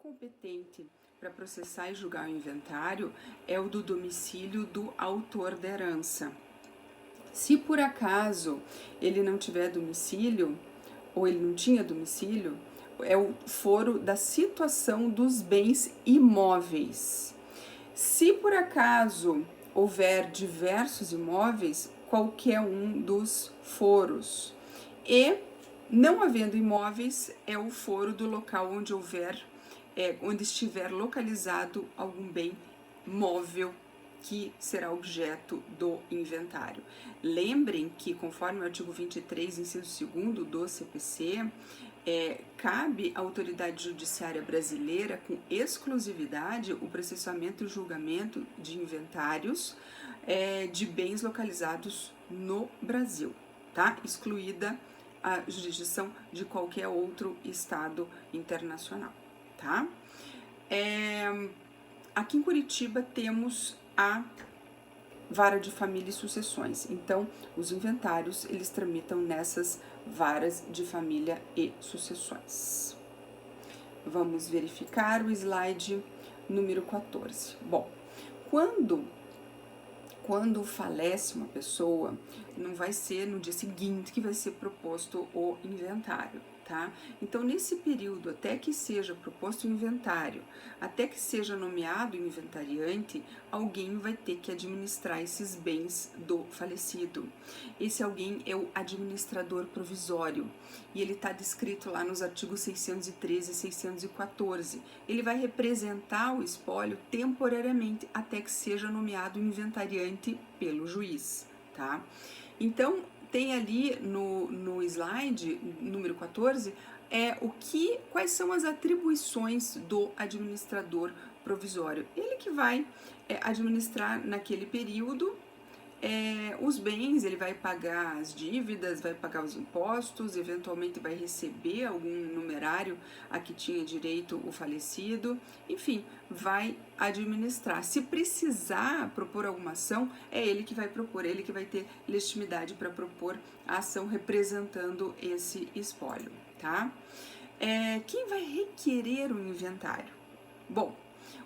competente para processar e julgar o inventário é o do domicílio do autor da herança. Se por acaso ele não tiver domicílio, ou ele não tinha domicílio, é o foro da situação dos bens imóveis. Se por acaso houver diversos imóveis, qualquer um dos foros. E, não havendo imóveis, é o foro do local onde onde estiver localizado algum bem móvel que será objeto do inventário. Lembrem que, conforme o artigo 23, inciso 2º do CPC, cabe à autoridade judiciária brasileira, com exclusividade, o processamento e julgamento de inventários de bens localizados no Brasil, tá? Excluída a jurisdição de qualquer outro estado internacional, tá? Aqui em Curitiba temos a vara de família e sucessões, então os inventários eles tramitam nessas varas de família e sucessões. Vamos verificar o slide número 14. Bom, quando falece uma pessoa, não vai ser no dia seguinte que vai ser proposto o inventário, tá? Então, nesse período, até que seja proposto o inventário, até que seja nomeado o inventariante, alguém vai ter que administrar esses bens do falecido. Esse alguém é o administrador provisório, e ele está descrito lá nos artigos 613 e 614. Ele vai representar o espólio temporariamente até que seja nomeado o inventariante pelo juiz, tá? Então, tem ali no slide número 14 quais são as atribuições do administrador provisório. Ele que vai administrar naquele período os bens, ele vai pagar as dívidas, vai pagar os impostos, eventualmente vai receber algum numerário a que tinha direito o falecido, enfim, vai administrar. Se precisar propor alguma ação, é ele que vai propor, ele que vai ter legitimidade para propor a ação representando esse espólio, tá? Quem vai requerer o inventário? Bom,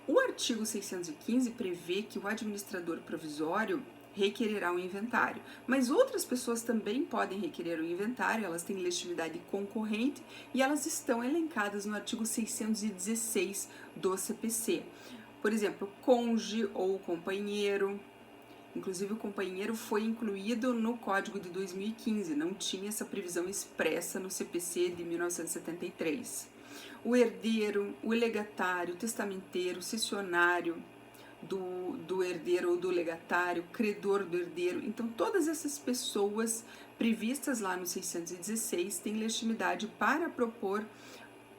o artigo 615 prevê que o administrador provisório requererá o inventário, mas outras pessoas também podem requerer o inventário, elas têm legitimidade concorrente e elas estão elencadas no artigo 616 do CPC. Por exemplo, cônjuge ou companheiro. Inclusive, o companheiro foi incluído no Código de 2015, não tinha essa previsão expressa no CPC de 1973. O herdeiro, o legatário, o testamenteiro, o cessionário do herdeiro ou do legatário, credor do herdeiro. Então, todas essas pessoas previstas lá no 616 têm legitimidade para propor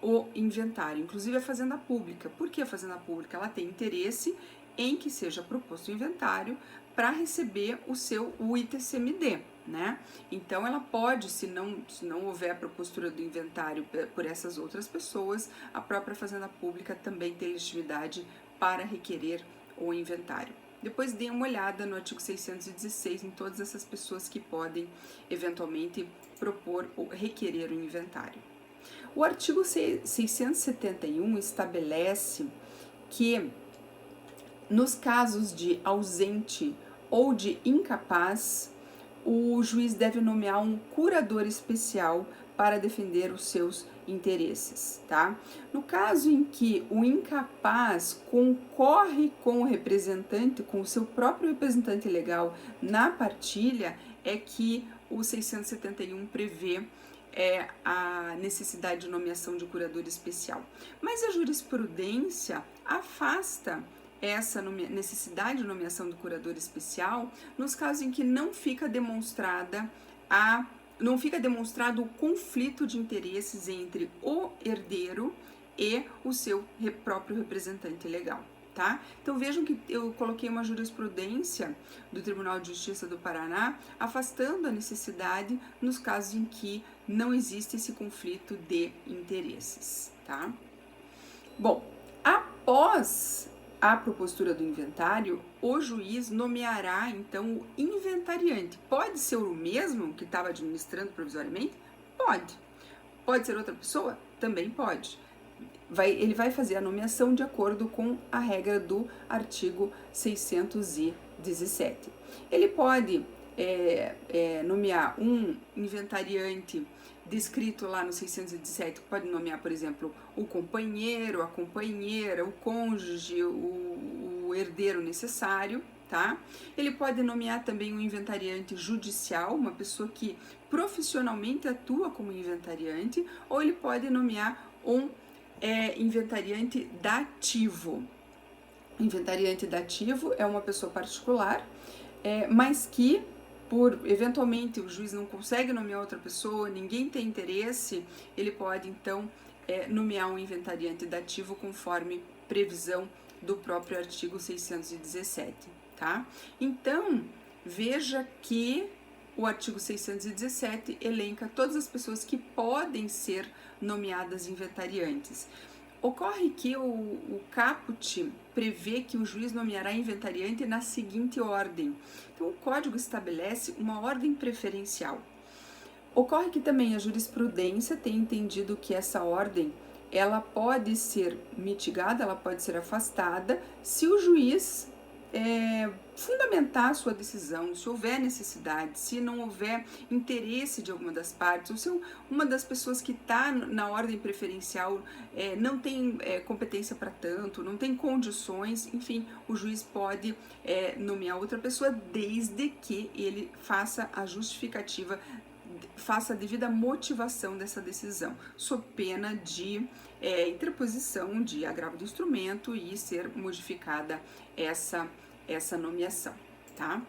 o inventário, inclusive a Fazenda Pública. Por que a Fazenda Pública? Ela tem interesse em que seja proposto o inventário para receber o ITCMD, né? Então, ela pode, se não houver a propostura do inventário por essas outras pessoas, a própria Fazenda Pública também tem legitimidade para requerer o inventário. Depois dê uma olhada no artigo 616 em todas essas pessoas que podem eventualmente propor ou requerer o inventário. O artigo 671 estabelece que nos casos de ausente ou de incapaz, o juiz deve nomear um curador especial para defender os seus interesses, tá? No caso em que o incapaz concorre com o representante, com o seu próprio representante legal na partilha, é que o 671 prevê a necessidade de nomeação de curador especial. Mas a jurisprudência afasta essa necessidade de nomeação do curador especial nos casos em que não fica demonstrado o conflito de interesses entre o herdeiro e o seu próprio representante legal, tá? Então vejam que eu coloquei uma jurisprudência do Tribunal de Justiça do Paraná afastando a necessidade nos casos em que não existe esse conflito de interesses, tá? Bom, após a propostura do inventário, o juiz nomeará, então, o inventariante. Pode ser o mesmo que estava administrando provisoriamente? Pode. Pode ser outra pessoa? Também pode. ele vai fazer a nomeação de acordo com a regra do artigo 617. Ele pode nomear um inventariante descrito lá no 617, pode nomear, por exemplo, o companheiro, a companheira, o cônjuge, o herdeiro necessário, tá? Ele pode nomear também um inventariante judicial, uma pessoa que profissionalmente atua como inventariante, ou ele pode nomear um inventariante dativo. Inventariante dativo é uma pessoa particular, mas que eventualmente o juiz não consegue nomear outra pessoa, ninguém tem interesse, ele pode então nomear um inventariante dativo conforme previsão do próprio artigo 617, tá? Então, veja que o artigo 617 elenca todas as pessoas que podem ser nomeadas inventariantes. Ocorre que o caput prevê que o juiz nomeará inventariante na seguinte ordem. Então, o código estabelece uma ordem preferencial. Ocorre que também a jurisprudência tem entendido que essa ordem ela pode ser mitigada, ela pode ser afastada, se o juiz fundamentar a sua decisão, se houver necessidade, se não houver interesse de alguma das partes, ou se uma das pessoas que está na ordem preferencial não tem competência para tanto, não tem condições, enfim, o juiz pode nomear outra pessoa desde que ele faça a justificativa, faça a devida motivação dessa decisão, sob pena de interposição de agravo do instrumento e ser modificada essa nomeação, tá?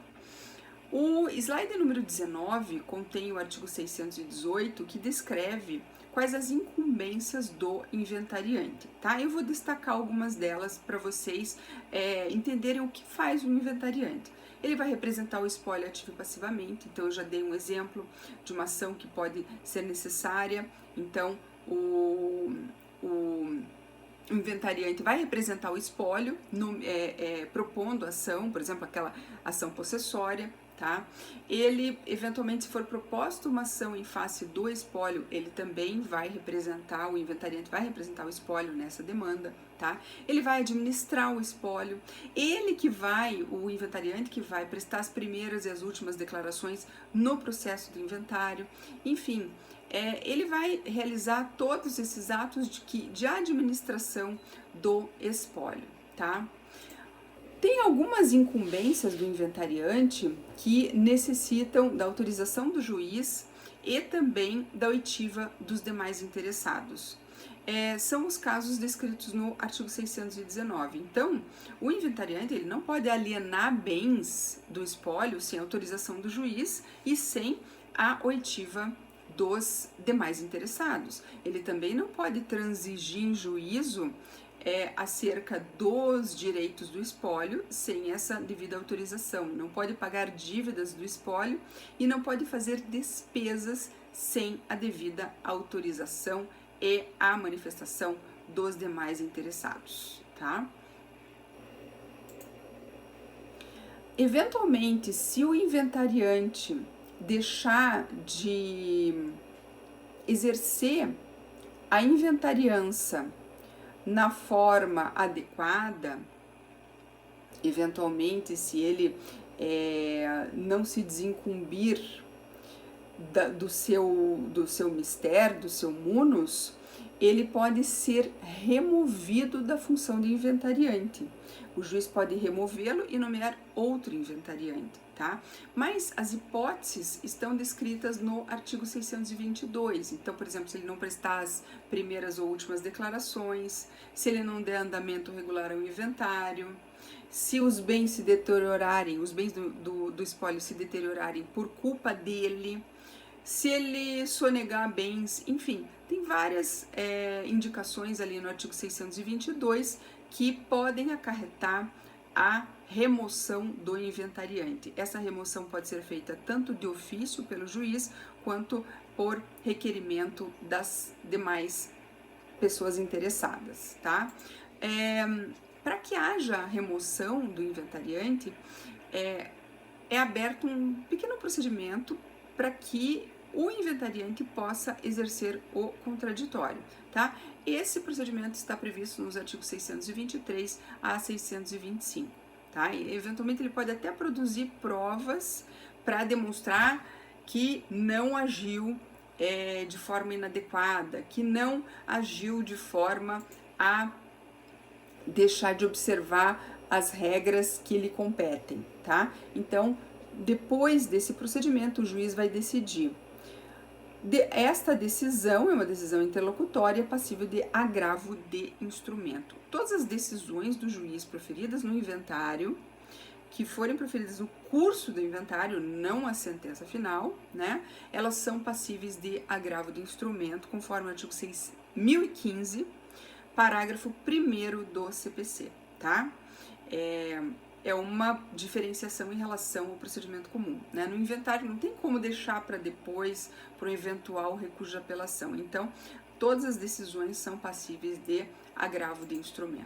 O slide número 19 contém o artigo 618, que descreve quais as incumbências do inventariante, tá? Eu vou destacar algumas delas para vocês entenderem o que faz o inventariante. Ele vai representar o espólio ativo e passivamente, então eu já dei um exemplo de uma ação que pode ser necessária, então o inventariante vai representar o espólio, propondo ação, por exemplo, aquela ação possessória, tá? Ele, eventualmente, se for proposta uma ação em face do espólio, ele também vai representar, o inventariante vai representar o espólio nessa demanda, tá? Ele vai administrar o espólio, o inventariante que vai prestar as primeiras e as últimas declarações no processo do inventário, enfim, ele vai realizar todos esses atos de administração do espólio, tá? Tem algumas incumbências do inventariante que necessitam da autorização do juiz e também da oitiva dos demais interessados. São os casos descritos no artigo 619. Então, o inventariante ele não pode alienar bens do espólio sem autorização do juiz e sem a oitiva dos demais interessados. Ele também não pode transigir em juízo acerca dos direitos do espólio sem essa devida autorização. Não pode pagar dívidas do espólio e não pode fazer despesas sem a devida autorização e a manifestação dos demais interessados, tá? Eventualmente, se o inventariante deixar de exercer a inventariança na forma adequada, eventualmente, se ele não se desincumbir do seu mister, do seu munus, ele pode ser removido da função de inventariante. O juiz pode removê-lo e nomear outro inventariante, tá? Mas as hipóteses estão descritas no artigo 622. Então, por exemplo, se ele não prestar as primeiras ou últimas declarações, se ele não der andamento regular ao inventário, se os bens se deteriorarem, os bens do espólio se deteriorarem por culpa dele, se ele sonegar bens, enfim, tem várias indicações ali no artigo 622 que podem acarretar a remoção do inventariante. Essa remoção pode ser feita tanto de ofício pelo juiz, quanto por requerimento das demais pessoas interessadas, tá? Para que haja remoção do inventariante, é aberto um pequeno procedimento para que o inventariante possa exercer o contraditório, tá? Esse procedimento está previsto nos artigos 623 a 625, tá? E, eventualmente ele pode até produzir provas para demonstrar que não agiu de forma inadequada, que não agiu de forma a deixar de observar as regras que lhe competem, tá? Então, depois desse procedimento, o juiz vai decidir. Esta decisão é uma decisão interlocutória passível de agravo de instrumento. Todas as decisões do juiz proferidas no inventário, que forem proferidas no curso do inventário, não a sentença final, né? Elas são passíveis de agravo de instrumento, conforme o artigo 6.015, parágrafo 1º do CPC, tá? É uma diferenciação em relação ao procedimento comum, né? No inventário não tem como deixar para depois, para um eventual recurso de apelação. Então, todas as decisões são passíveis de agravo de instrumento.